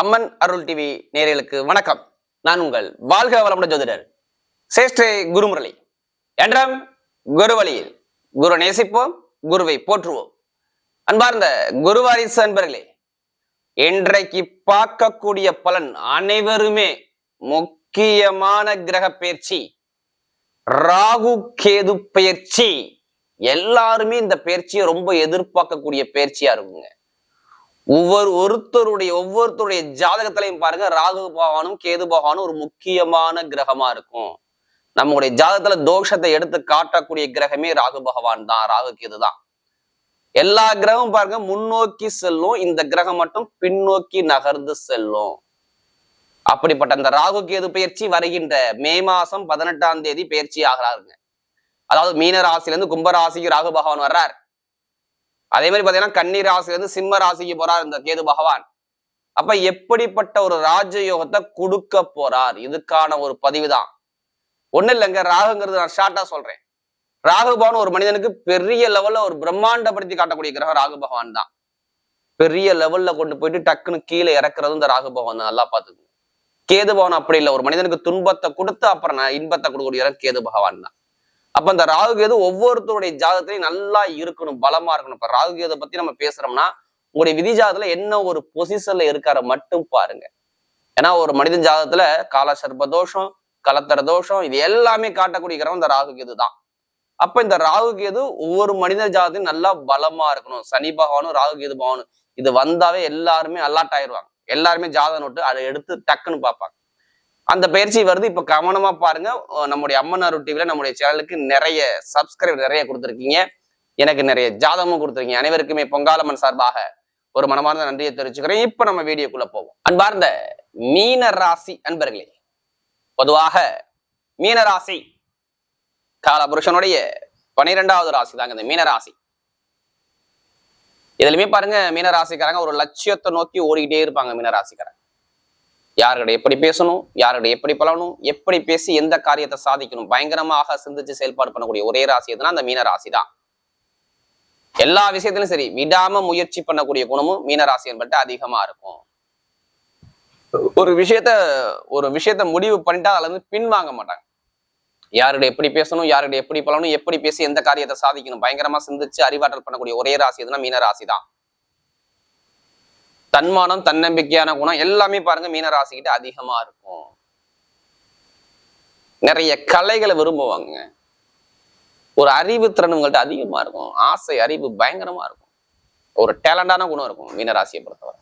அம்மன் அருள் TV நேயர்களுக்கு வணக்கம். நான் உங்கள் வாழ்க வளமுடன் ஜோதிடர் சேஷ்டே குருமுரளி. என்றும் குரு வழியில் குரு நேசிப்போம், குருவை போற்றுவோம். அன்பார்ந்த குருவாரிசு அன்பர்களே, இன்றைக்கு பார்க்கக்கூடிய பலன் அனைவருமே முக்கியமான கிரக பயிற்சி ராகு கேது பயிற்சி. எல்லாருமே இந்த பயிற்சியை ரொம்ப எதிர்பார்க்கக்கூடிய பயிற்சியா இருக்குங்க. ஒவ்வொருத்தருடைய ஜாதகத்திலையும் பாருங்க, ராகு பகவானும் கேது பகவானும் ஒரு முக்கியமான கிரகமா இருக்கும். நம்முடைய ஜாதகத்துல தோஷத்தை எடுத்து காட்டக்கூடிய கிரகமே ராகு பகவான் தான், ராகு கேது தான். எல்லா கிரகமும் பாருங்க முன்னோக்கி செல்லும், இந்த கிரகம் மட்டும் பின்னோக்கி நகர்ந்து செல்லும். அப்படிப்பட்ட அந்த ராகு கேது பயிற்சி வருகின்ற மே மாசம் 18ஆம் தேதி பயிற்சி ஆகிறாருங்க. அதாவது மீன ராசியிலிருந்து கும்பராசிக்கு ராகு பகவான் வர்றார். அதே மாதிரி பாத்தீங்கன்னா கன்னி ராசியிலிருந்து சிம்ம ராசிக்கு போறார் இந்த கேது பகவான். அப்ப எப்படிப்பட்ட ஒரு ராஜயோகத்தை கொடுக்க போறார், இதுக்கான ஒரு பதிவு தான். ஒண்ணு இல்லைங்க, ராகுங்கிறது நான் ஷார்ட்டா சொல்றேன். ராகு பகவான் ஒரு மனிதனுக்கு பெரிய லெவல்ல ஒரு பிரம்மாண்டப்படுத்தி காட்டக்கூடிய கிரகம் ராகு பகவான் தான். பெரிய லெவல்ல கொண்டு போயிட்டு டக்குன்னு கீழே இறக்குறது இந்த ராகு பகவான் தான். நல்லா பாத்துக்கோங்க. கேது பகவான் அப்படி இல்லை, ஒரு மனிதனுக்கு துன்பத்தை கொடுத்து அப்புறம் இன்பத்தை கொடுக்கக்கூடிய கேது பகவான் தான். அப்ப இந்த ராகு கேது ஒவ்வொருத்தருடைய ஜாதகத்திலையும் நல்லா இருக்கணும், பலமா இருக்கணும். இப்ப ராகு கேதை பத்தி நம்ம பேசுறோம்னா உங்களுடைய விதி ஜாதகத்துல என்ன ஒரு பொசிஷன்ல இருக்காரு மட்டும் பாருங்க. ஏன்னா ஒரு மனிதன் ஜாதகத்துல கால சர்ப்ப தோஷம், கலத்தர தோஷம், இது எல்லாமே காட்டக்கூடிய கிரகம் இந்த ராகு கேது தான். அப்ப இந்த ராகு கேது ஒவ்வொரு மனித ஜாதகத்தையும் நல்லா பலமா இருக்கணும். சனி பகவானும் ராகு கேது பகவானும் இது வந்தாவே எல்லாருமே அலர்ட் ஆயிடுவாங்க. எல்லாருமே ஜாதகம் நோட்டு அதை எடுத்து டக்குன்னு பார்ப்பாங்க. அந்த பயிற்சி வருது. இப்ப கவனமா பாருங்க. நம்முடைய அம்மன் அருள் டிவில நம்முடைய சேனலுக்கு நிறைய சப்ஸ்கிரைப் நிறைய கொடுத்துருக்கீங்க, எனக்கு நிறைய ஜாதகமும் கொடுத்துருக்கீங்க. அனைவருக்குமே பொங்காலம்மன் சார்பாக ஒரு மனமார்ந்த நன்றியை தெரிவிச்சுக்கிறேன். இப்ப நம்ம வீடியோக்குள்ள போவோம். அன்பார்ந்த மீன ராசி அன்பர்களே, பொதுவாக மீன ராசி காலபுருஷனுடைய 12வது ராசி தாங்க இந்த மீன ராசி. இதுலயுமே பாருங்க, மீன ராசிக்காரங்க ஒரு லட்சியத்தை நோக்கி ஓடிக்கிட்டே இருப்பாங்க. மீன ராசிக்காரங்க யாருக்கிட்ட எப்படி பேசணும், யாருக்கிட்ட எப்படி பழகணும், எப்படி பேசி எந்த காரியத்தை சாதிக்கணும், பயங்கரமாக சிந்திச்சு செயல்பாடு பண்ணக்கூடிய ஒரே ராசி எதுனா அந்த மீன ராசி தான். எல்லா விஷயத்திலும் சரி விடாம முயற்சி பண்ணக்கூடிய குணமும் மீன ராசி என்பது அதிகமா இருக்கும். ஒரு விஷயத்த முடிவு பண்ணிட்டா அதுல இருந்து பின் வாங்க மாட்டாங்க. யாருடைய எப்படி பேசணும், யாருடைய எப்படி பழகணும், எப்படி பேசி எந்த காரியத்தை சாதிக்கணும், பயங்கரமா சிந்திச்சு அறிவாற்றல் பண்ணக்கூடிய ஒரே ராசி எதுனா மீன ராசி தான். தன்மானம், தன்னம்பிக்கையான குணம் எல்லாமே பாருங்க மீன ராசிக்கிட்ட அதிகமா இருக்கும். நிறைய கலைகளை விரும்புவாங்க. ஒரு அறிவு திறன் உங்கள்கிட்ட அதிகமா இருக்கும். ஆசை, அறிவு பயங்கரமா இருக்கும். ஒரு டேலண்டான குணம் இருக்கும் மீன ராசியை பொறுத்தவரை.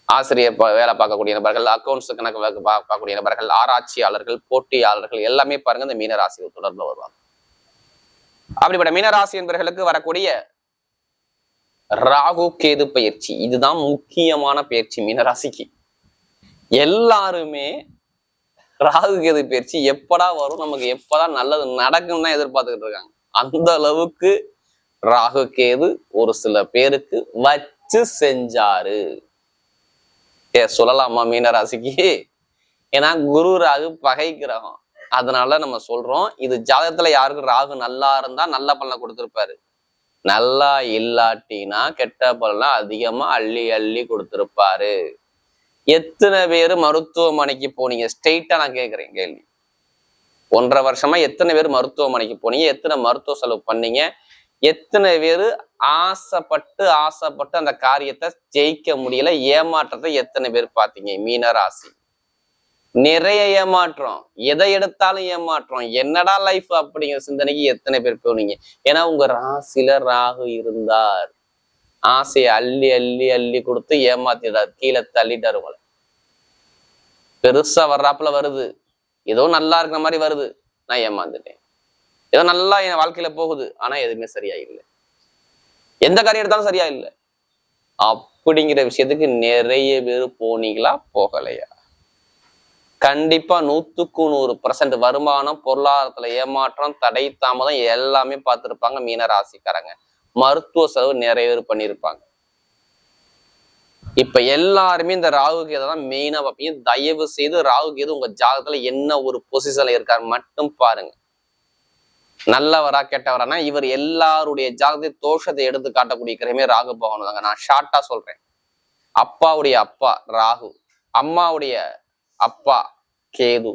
ஆசிரியர் வேலை பார்க்கக்கூடிய நபர்கள், அக்கௌண்ட்ஸ் கணக்கு பார்க்கக்கூடிய நபர்கள், ஆராய்ச்சியாளர்கள், போட்டியாளர்கள் எல்லாமே பாருங்க இந்த மீன ராசி தொடர்புல வருவாங்க. அப்படிப்பட்ட மீனராசி என்பவர்களுக்கு வரக்கூடிய ராகு கேது பயிற்சி இதுதான் முக்கியமான பயிற்சி மீனராசிக்கு. எல்லாருமே ராகு கேது பயிற்சி எப்படா வரும், நமக்கு எப்பதான் நல்லது நடக்கும்னு தான் எதிர்பார்த்துக்கிட்டு இருக்காங்க. அந்த அளவுக்கு ராகு கேது ஒரு சில பேருக்கு வச்சு செஞ்சாரு சொல்லலாமா மீனராசிக்கு? ஏன்னா குரு ராகு பகை கிரகம், அதனால நம்ம சொல்றோம். இது ஜாதகத்துல யாருக்கு ராகு நல்லா இருந்தா நல்ல பலனை கொடுத்திருப்பாரு, நல்லா இல்லாட்டினா கெட்ட பலனா அதிகமா அள்ளி அள்ளி கொடுத்திருப்பாரு. எத்தனை பேரு மருத்துவமனைக்கு போனீங்க? ஸ்ட்ரெயிட்டா நான் கேட்கிறேன் கேள்வி. 1.5 வருஷமா எத்தனை பேர் மருத்துவமனைக்கு போனீங்க? எத்தனை மருத்துவ செலவு பண்ணீங்க? எத்தனை பேரு ஆசைப்பட்டு அந்த காரியத்தை ஜெயிக்க முடியல, ஏமாற்றத்தை எத்தனை பேர் பார்த்தீங்க? மீனராசி நிறைய ஏமாற்றம், எதை எடுத்தாலும் ஏமாற்றம். என்னடா லைஃப் அப்படிங்கிற சிந்தனைக்கு எத்தனை பேர் போனீங்க? ஏன்னா உங்க ராசியில ராகு இருந்தார். ஆசையை அள்ளி அள்ளி அள்ளி கொடுத்து ஏமாத்திடார், கீழே தள்ளிட்டாரு. உங்களை பெருசா வர்றாப்புல வருது, ஏதோ நல்லா இருக்கிற மாதிரி வருது, நான் ஏமாந்துட்டேன். ஏதோ நல்லா என் வாழ்க்கையில போகுது, ஆனா எதுவுமே சரியா இல்லை, எந்த காரியம் எடுத்தாலும் சரியா இல்லை அப்படிங்கிற விஷயத்துக்கு நிறைய பேர் போனீங்களா போகலையா? கண்டிப்பா 100% வருமானம், பொருளாதாரத்துல ஏமாற்றம், தடை, தாமதம் எல்லாமே பார்த்துருப்பாங்க மீன ராசிக்காரங்க. மருத்துவ செலவு நிறைய பேர் பண்ணியிருப்பாங்க. இப்ப எல்லாருமே இந்த ராகு கேது தான் மெயினா பார்ப்பீங்க. தயவு செய்து ராகு கேது உங்க ஜாதகத்துல என்ன ஒரு பொசிஷன்ல இருக்காரு மட்டும் பாருங்க. நல்லவரா கெட்டவரானா இவர் எல்லாருடைய ஜாதகத்தை தோஷத்தை எடுத்து காட்டக்கூடிய கிரகமே ராகு பகவான் தாங்க. நான் ஷார்ட்டா சொல்றேன். அப்பாவுடைய அப்பா ராகு, அம்மாவுடைய அப்பா கேது.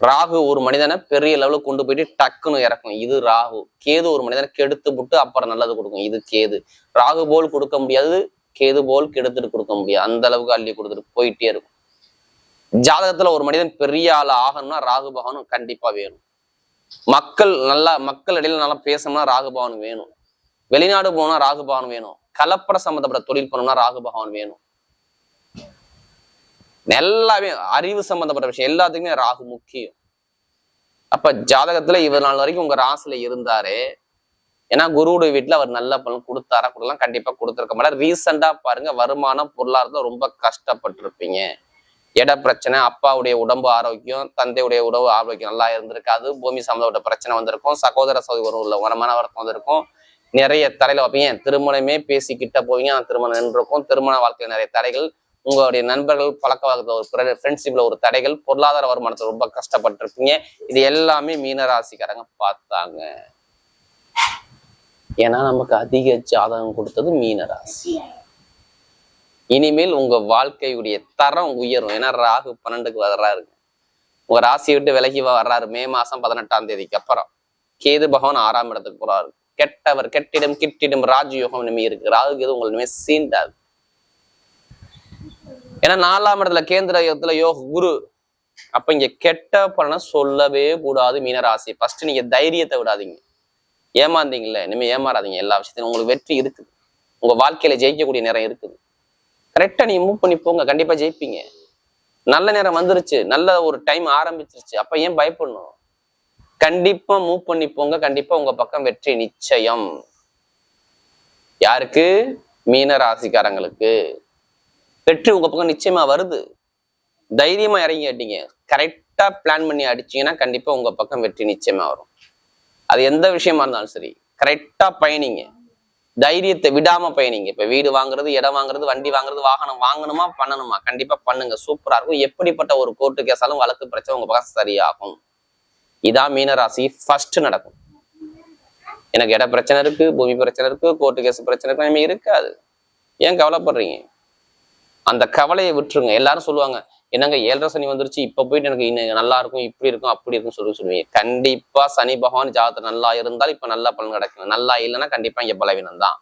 ராகு ஒரு மனிதனை பெரிய லெவலுக்கு கொண்டு போயிட்டு டக்குன்னு இறக்கும், இது ராகு. கேது ஒரு மனிதனை கெடுத்து விட்டு அப்புறம் நல்லது கொடுக்கும், இது கேது. ராகு போல் கொடுக்க முடியாது, கேது போல் கெடுத்துட்டு கொடுக்க முடியாது, அந்த அளவுக்கு அள்ளி கொடுத்துட்டு போயிட்டே இருக்கும். ஜாதகத்துல ஒரு மனிதன் பெரிய ஆள் ஆகணும்னா ராகு பகவானும் கண்டிப்பா வேணும். மக்கள் இடையில நல்லா பேசணும்னா ராகு பகவான் வேணும். வெளிநாடு போனா ராகு பகவான் வேணும். கலப்பட சம்பந்தப்பட்ட தொழில் பண்ணணும்னா ராகு பகவான் வேணும். எல்லாமே அறிவு சம்பந்தப்பட்ட விஷயம் எல்லாத்துக்குமே ராகு முக்கியம். அப்ப ஜாதகத்துல இவர் நாள் வரைக்கும் உங்க ராசியில இருந்தாரு, ஏன்னா குருவுடைய வீட்டுல அவர் நல்ல பலன் கொடுத்தாரா கொடுக்கலாம், கண்டிப்பா கொடுத்துருக்க மாட்டார். ரீசெண்டா பாருங்க, வருமானம் பொருளாதாரத்துல ரொம்ப கஷ்டப்பட்டிருப்பீங்க. இட பிரச்சனை, அப்பாவுடைய உடம்பு ஆரோக்கியம், தந்தையுடைய உடம்பு ஆரோக்கியம் நல்லா இருந்திருக்காது, பூமி சம்பந்தப்பட்ட பிரச்சனை வந்திருக்கும், சகோதர சகோதரி உள்ள மன வருத்தம் வந்திருக்கும், நிறைய தடையில வைப்பீங்க. திருமணமே பேசிக்கிட்ட போவீங்க, திருமணம் நின்றுருக்கும். திருமண வாழ்க்கையில் நிறைய தடைகள், உங்களுடைய நண்பர்கள் பழக்க வழக்கத்துல ஒரு ஃப்ரெண்ட்ஷிப்ல ஒரு தடைகள், பொருளாதார வருமானத்துல ரொம்ப கஷ்டப்பட்டிருப்பீங்க. இது எல்லாமே மீனராசிக்காரங்க பார்த்தாங்க. ஏன்னா நமக்கு அதிக ஜாதகம் கொடுத்தது மீனராசி. இனிமேல் உங்க வாழ்க்கையுடைய தரம் உயரும். ஏன்னா ராகு 12க்கு வர்றாரு, உங்க ராசியை விட்டு விலகி வர்றாரு மே மாசம் 18ஆம் தேதிக்கு அப்புறம். கேது பகவான் 6ஆம் இடத்துக்கு போறாரு. கெட்டவர் கெட்டிடம் கிட்டிடம் ராஜயோகம் இனிமே இருக்கு. ராகுக்கு எது உங்களுக்கு இனிமே சீண்டாது. ஏன்னா 4ஆம் இடத்துல கேந்திர யோகத்துல யோக குரு. அப்ப இங்க கெட்ட பலனை சொல்லவே கூடாது மீனராசி. ஃபர்ஸ்ட் நீங்க தைரியத்தை விடாதீங்க. ஏமாந்தீங்கல்ல, இனிமே ஏமாறாதீங்க. எல்லா விஷயத்தையும் உங்களுக்கு வெற்றி இருக்குது, உங்க வாழ்க்கையில ஜெயிக்கக்கூடிய நேரம் இருக்குது. கரெக்டா நீங்க மூவ் பண்ணி போங்க, கண்டிப்பா ஜெயிப்பீங்க. நல்ல நேரம் வந்துருச்சு, நல்ல ஒரு டைம் ஆரம்பிச்சிருச்சு, அப்ப ஏன் பயப்படணும்? கண்டிப்பா மூவ் பண்ணி போங்க, கண்டிப்பா உங்க பக்கம் வெற்றி நிச்சயம். யாருக்கு? மீன ராசிக்காரங்களுக்கு வெற்றி உங்க பக்கம் நிச்சயமா வருது. தைரியமா இறங்கி அடிங்க, கரெக்டா பிளான் பண்ணி அடிச்சீங்கன்னா கண்டிப்பா உங்க பக்கம் வெற்றி நிச்சயமா வரும். அது எந்த விஷயமா இருந்தாலும் சரி, கரெக்டா பயணிங்க, தைரியத்தை விடாம பயணிங்க. இப்ப வீடு வாங்குறது, இடம் வாங்குறது, வண்டி வாங்குறது, வாகனம் வாங்கணுமா பண்ணணுமா, கண்டிப்பா பண்ணுங்க, சூப்பரா இருக்கும். எப்படிப்பட்ட ஒரு கோர்ட்டு கேஸாலும் வழக்கு பிரச்சனை உங்க பக்கம் சரியாகும். இதான் மீனராசி ஃபர்ஸ்ட் நடக்கும். எனக்கு இட பிரச்சனை இருக்கு, பூமி பிரச்சனை இருக்கு, கோர்ட்டு கேஸ் பிரச்சனை இருக்கு, இருக்காது. ஏன் கவலைப்படுறீங்க? அந்த கவலையை விட்டுருங்க. எல்லாரும் சொல்லுவாங்க, என்னங்க 7.5 சனி வந்துருச்சு, இப்ப போயிட்டு எனக்கு இன்னும் நல்லா இருக்கும், இப்படி இருக்கும், அப்படி இருக்கும் சொல்லுவீங்க. கண்டிப்பா சனி பகவான் ஜாதகத்துல நல்லா இருந்தால் இப்ப நல்ல பலன் கிடைக்கும். நல்லா இல்லைன்னா கண்டிப்பா இங்க பலவீனம் தான்.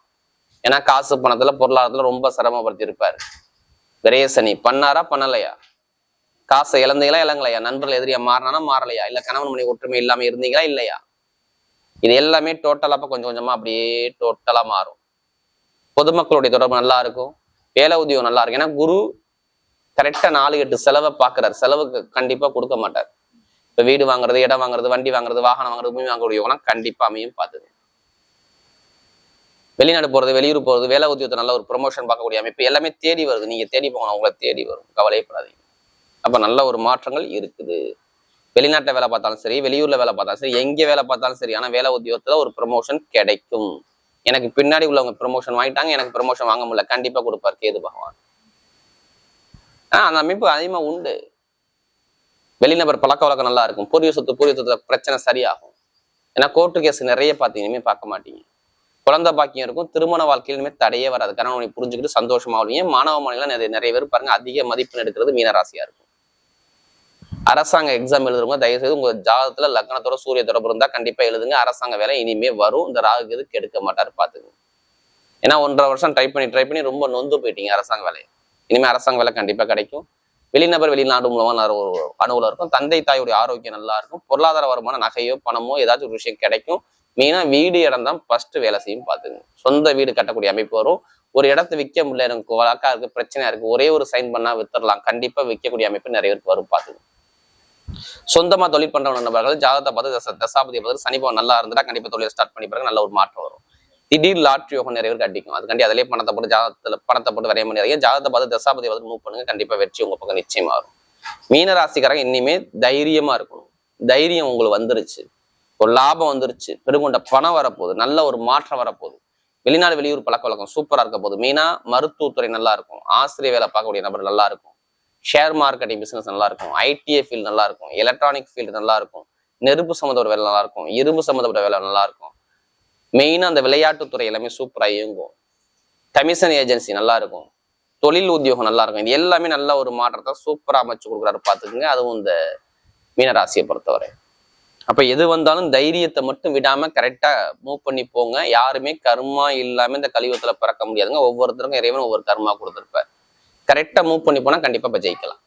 ஏன்னா காசு பணத்துல பொருளாதாரத்துல ரொம்ப சிரமப்படுத்தி இருப்பாரு. விரைய சனி பண்ணாரா பண்ணலையா? காசை இழந்தீங்களா இழங்கலையா? நண்பர்கள் எதிரியா மாறினானா மாறலையா? இல்ல கணவன் மணி ஒற்றுமை இல்லாம இருந்தீங்களா இல்லையா? இது எல்லாமே டோட்டலா கொஞ்சம் கொஞ்சமா அப்படியே டோட்டலா மாறும். பொதுமக்களுடைய தொடர்பு நல்லா இருக்கும், வேலை உத்தியோகம் நல்லா இருக்கும். ஏன்னா குரு கரெக்டா 4-8 செலவை பாக்குறாரு, செலவுக்கு கண்டிப்பா கொடுக்க மாட்டார். இப்ப வீடு வாங்குறது, இடம் வாங்குறது, வண்டி வாங்குறது, வாகனம் வாங்குறது, பூமி வாங்கக்கூடிய கண்டிப்பா அமையும் பார்த்துது. வெளிநாடு போறது, வெளியூர் போறது, வேலை உத்தியோகத்தை நல்ல ஒரு ப்ரொமோஷன் பார்க்கக்கூடிய அமைப்பு எல்லாமே தேடி வருது. நீங்க தேடி போகணும், உங்களை தேடி வரும், கவலைப்படாதீங்க. அப்ப நல்ல ஒரு மாற்றங்கள் இருக்குது. வெளிநாட்டுல வேலை பார்த்தாலும் சரி, வெளியூர்ல வேலை பார்த்தாலும் சரி, எங்க வேலை பார்த்தாலும் சரி, ஆனா வேலை உத்தியோகத்துல ஒரு ப்ரொமோஷன் கிடைக்கும். எனக்கு பின்னாடி உள்ளவங்க ப்ரொமோஷன் வாங்கிட்டாங்க, எனக்கு ப்ரொமோஷன் வாங்க முடியல, கண்டிப்பா கொடுப்பார் கேது பகவான். அந்த அமைப்பு அதிகமா உண்டு. வெளிநபர் பழக்க வழக்கம் நல்லா இருக்கும், பூர்வீக சொத்துல பிரச்சனை சரியாகும். ஏன்னா கோர்ட்டு கேஸ் நிறைய பார்த்தீங்க, பார்க்க மாட்டீங்க. குழந்தை பாக்கியம் இருக்கும், திருமண வாழ்க்கையிலுமே தடையே வராது. கணவனை புரிஞ்சுக்கிட்டு சந்தோஷமா வருவீங்க. மாணவ மாநிலம் நிறைய பேர் பாருங்க அதிக மதிப்பெண் எடுக்கிறது மீனராசியா இருக்கும். அரசாங்க எக்ஸாம் எழுதுறவங்க தயவு செய்து உங்க ஜாதகத்துல லக்னத்தோட சூரிய தொடர்பு இருந்தா கண்டிப்பா எழுதுங்க. அரசாங்க வேலை இனிமே வரும். இந்த ராகு எதுக்கு எடுக்க மாட்டாரு பாத்துங்க. ஏன்னா 1.5 வருஷம் ட்ரை பண்ணி ரொம்ப நொந்து போயிட்டீங்க அரசாங்க வேலையை. இனிமே அரசாங்க வேலை கண்டிப்பா கிடைக்கும். வெளிநபர் வெளிநாடு மூலமா ஒரு அனுகூலம் இருக்கும். தந்தை தாயுடைய ஆரோக்கியம் நல்லா இருக்கும். பொருளாதார வருமானம், நகையோ பணமோ ஏதாச்சும் ஒரு விஷயம் கிடைக்கும். மெயினா வீடு இடம் தான் ஃபர்ஸ்ட் வேலை செய்யும் பாத்துங்க. சொந்த வீடு கட்டக்கூடிய அமைப்பு வரும். ஒரு இடத்த விற்க முடியல, எனக்கு வழக்கா இருக்கு, பிரச்சனையா இருக்கு, ஒரே ஒரு சைன் பண்ணா வித்துடலாம், கண்டிப்பா விற்கக்கூடிய அமைப்பு நிறைய பேருக்கு வரும் பாத்துங்க. சொந்தமா தொழில் பண்றவங்க நபர்கள் ஜாதகத்தை பார்த்து தசாபதியை பார்த்து சனி பகவான் நல்லா இருந்தா கண்டிப்பா தொழிலை ஸ்டார்ட் பண்ணி பிறகு நல்ல ஒரு மாற்றம் வரும். திடீர் லாட்ரி யோகம் நிறைய பேருக்கு அடிக்கும். அதுக்காண்டி அதிலே பணத்தை போட்டு வரைய முடியாது. ஜாதகத்தை பார்த்து தசாபதியை பார்த்து மூவ் பண்ணுங்க, கண்டிப்பா வெற்றி உங்க பக்கம் நிச்சயமா வரும். மீன ராசிக்காரங்க இனிமே தைரியமா இருக்கணும். தைரியம் உங்களுக்கு வந்துருச்சு, ஒரு லாபம் வந்துருச்சு, பெருங்கொண்ட பணம் வரப்போகுது, நல்ல ஒரு மாற்றம் வரப்போகுது. வெளிநாடு வெளியூர் பழக்க வழக்கம் சூப்பரா இருக்க போகுது. மெயினா மருத்துவத்துறை நல்லா இருக்கும், ஆசிரியர் வேலை பார்க்கக்கூடிய நபர் நல்லா இருக்கும், ஷேர் மார்க்கெட்டிங் பிசினஸ் நல்லா இருக்கும், ஐடிஐ ஃபீல்டு நல்லா இருக்கும், எலக்ட்ரானிக் ஃபீல்டு நல்லா இருக்கும், நெருப்பு சம்மந்தப்பட்ட வேலை நல்லா இருக்கும், இரும்பு சம்மந்தப்பட்ட வேலை நல்லா இருக்கும். மெயினா அந்த விளையாட்டுத்துறை எல்லாமே சூப்பரா இயங்கும். கமிஷன் ஏஜென்சி நல்லா இருக்கும். தொழில் உத்தியோகம் நல்லா இருக்கும். இது எல்லாமே நல்ல ஒரு மாற்றத்தை சூப்பரா அமைச்சு கொடுக்குறாரு பாத்துக்குங்க. அதுவும் இந்த மீனராசியை பொறுத்தவரை. அப்ப எது வந்தாலும் தைரியத்தை மட்டும் விடாம கரெக்டா மூவ் பண்ணி போங்க. யாருமே கர்மா இல்லாம இந்த கலியுகத்துல பிறக்க முடியாதுங்க. ஒவ்வொருத்தருக்கும் இறைவன் ஒவ்வொரு கர்மா கொடுத்துருப்பார். கரெக்டா மூவ் பண்ணி போனா கண்டிப்பா இப்ப ஜெயிக்கலாம்.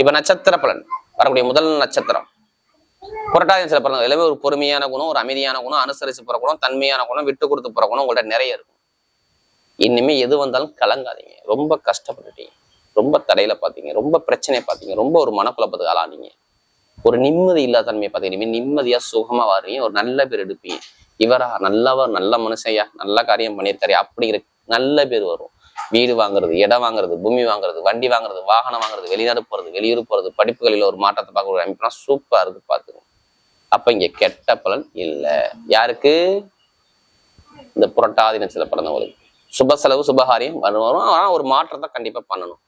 இப்ப நட்சத்திர பலன் வரக்கூடிய முதல் நட்சத்திரம் புரட்டாதி நட்சத்திர பலன். எல்லாமே ஒரு பொறுமையான குணம், ஒரு அமைதியான குணம், அனுசரிச்சு போற குணம், தன்மையான குணம், விட்டு கொடுத்து போற குணம் உங்கள்ட்ட நிறைய இருக்கும். இனிமே எது வந்தாலும் கலங்காதீங்க. ரொம்ப கஷ்டப்பட்டுட்டீங்க, ரொம்ப தடையில பாத்தீங்க, ரொம்ப பிரச்சனையை பாத்தீங்க, ரொம்ப ஒரு மனக்குழப்பத்துக்கு ஆளானீங்க, ஒரு நிம்மதி இல்லாத தன்மையை பார்த்தீங்க. நிம்மதியா சுகமா வாருவீங்க. ஒரு நல்ல பேர் எடுப்பீங்க. இவரா நல்லவர், நல்ல மனுஷையா, நல்ல காரியம் பண்ணியிருக்காரு அப்படிங்கிற நல்ல பேர் வரும். வீடு வாங்குறது, இடம் வாங்குறது, பூமி வாங்குறது, வண்டி வாங்குறது, வாகனம் வாங்குறது, வெளிநாடு போறது, வெளியூர் போறது, படிப்புகளில் ஒரு மாற்றத்தை பார்க்க அமைப்புனா சூப்பரா இருக்கு பாத்துக்கணும். அப்ப இங்க கெட்ட பலன் இல்லை. யாருக்கு? இந்த புரட்டாதி நட்சத்திர பிறந்தவங்களுக்கு சுப செலவு சுபகாரியம் வரும். ஆனா ஒரு மாற்றத்தை கண்டிப்பா பண்ணணும்.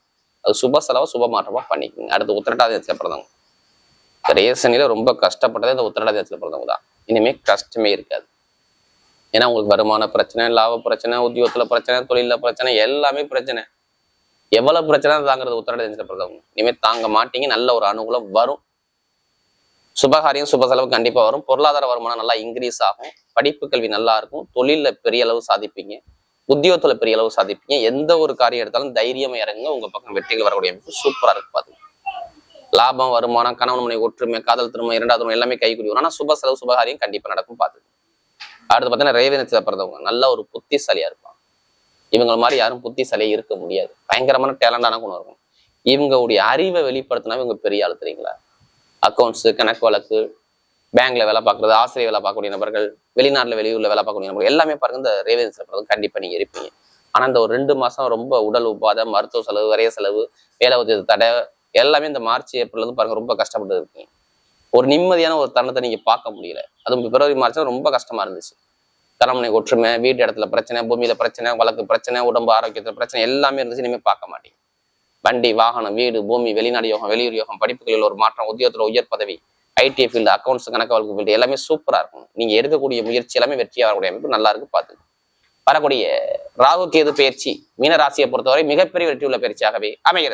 அது சுப செலவு சுப மாற்றமா பண்ணிக்கோங்க. அடுத்து உத்திரட்டாதி நட்சத்திர பிறந்தவங்க ரேசனில ரொம்ப கஷ்டப்பட்டதே இந்த உத்திரட்டாதி நட்சத்திர பிறந்தவங்க தான். இனிமே கஷ்டமே இருக்காது. ஏன்னா உங்களுக்கு வருமான பிரச்சனை, லாப பிரச்சனை, உத்தியோகத்துல பிரச்சனை, தொழில பிரச்சனை, எல்லாமே பிரச்சனை. எவ்வளவு பிரச்சனை தாங்கிறது உத்திரட்டாதி நட்சத்திர பிறந்தவங்க இனிமே தாங்க மாட்டீங்க. நல்ல ஒரு அனுகூலம் வரும். சுபகாரியம் சுப செலவு கண்டிப்பா வரும். பொருளாதார வருமானம் நல்லா இன்க்ரீஸ் ஆகும். படிப்பு கல்வி நல்லா இருக்கும். தொழில பெரிய அளவு சாதிப்பீங்க. உத்தியோகத்துல பெரிய அளவு சாதிப்பீங்க. எந்த ஒரு காரியம் எடுத்தாலும் தைரியமா இறங்குங்க. உங்க பக்கம் வெற்றிகள் வரக்கூடிய அமைப்பு சூப்பரா இருக்கு பாத்துங்க. லாபம், வருமானம், கணவன் மனை ஒற்றுமை, காதல் திருமணம், இரண்டாவது திருமணம் எல்லாமே கைகூடி வரும். ஆனா சுப செலவு சுபகாரியம் கண்டிப்பா நடக்கும் பாத்துங்க. அடுத்து பார்த்தீங்கன்னா ரேவதி நட்சத்திர பிறந்தவங்க நல்ல ஒரு புத்திசாலியா இருப்பாங்க. இவங்க மாதிரி யாரும் புத்திசாலியா இருக்க முடியாது. பயங்கரமான டேலண்டான குணம் இருக்கும். இவங்களுடைய அறிவை வெளிப்படுத்தினா இவங்க பெரிய ஆளு தெரியுங்களா? அக்கௌண்ட்ஸ், கணக்கு வழக்கு, பேங்க்ல வேலை பார்க்கறது, ஆசிரியர் வேலை பார்க்கக்கூடிய நபர்கள், வெளிநாட்டுல வெளியூர்ல வேலை பார்க்கக்கூடிய நபர்கள் எல்லாமே பாருங்க இந்த ரேவதி நட்சத்திர பிறந்தவங்க கண்டிப்பா நீங்க இருப்பீங்க. ஆனா இந்த ஒரு 2 மாசம் ரொம்ப உடல் உபாதை, மருத்துவ செலவு, வரைய செலவு, வேலை உதவி தடை எல்லாமே இந்த மார்ச் ஏப்ரல் வந்து பாருங்க ரொம்ப கஷ்டப்பட்டு இருக்கீங்க. ஒரு நிம்மதியான ஒரு தருணத்தை நீங்க பார்க்க முடியல. அதுவும் பிப்ரவரி மார்ச் ரொம்ப கஷ்டமா இருந்துச்சு. தலைமுறை ஒற்றுமை, வீட்டு இடத்துல பிரச்சனை, பூமியில பிரச்சனை, வழக்கு பிரச்சனை, உடம்பு ஆரோக்கியத்துல பிரச்சனை எல்லாமே இருந்துச்சு. இனிமே பார்க்க மாட்டீங்க. வண்டி, வாகனம், வீடு, பூமி, வெளிநாடு யோகம், வெளியூர் யோகம், படிப்புகளில் ஒரு மாற்றம், உத்தியோகத்துல உயர் பதவி, ஐடி ஃபீல்டு, அக்கௌண்ட்ஸ், கணக்கு வழக்கு ஃபீல்டு எல்லாமே சூப்பரா இருக்கும். நீங்க எடுக்கக்கூடிய முயற்சி எல்லாமே வெற்றியா வரக்கூடிய அமைப்பு நல்லா இருக்கு பாத்துங்க. வரக்கூடிய ராகு கேது பயிற்சி மீன ராசியை பொறுத்தவரை மிகப்பெரிய வெற்றி உள்ள பயிற்சியாகவே அமைகிறது.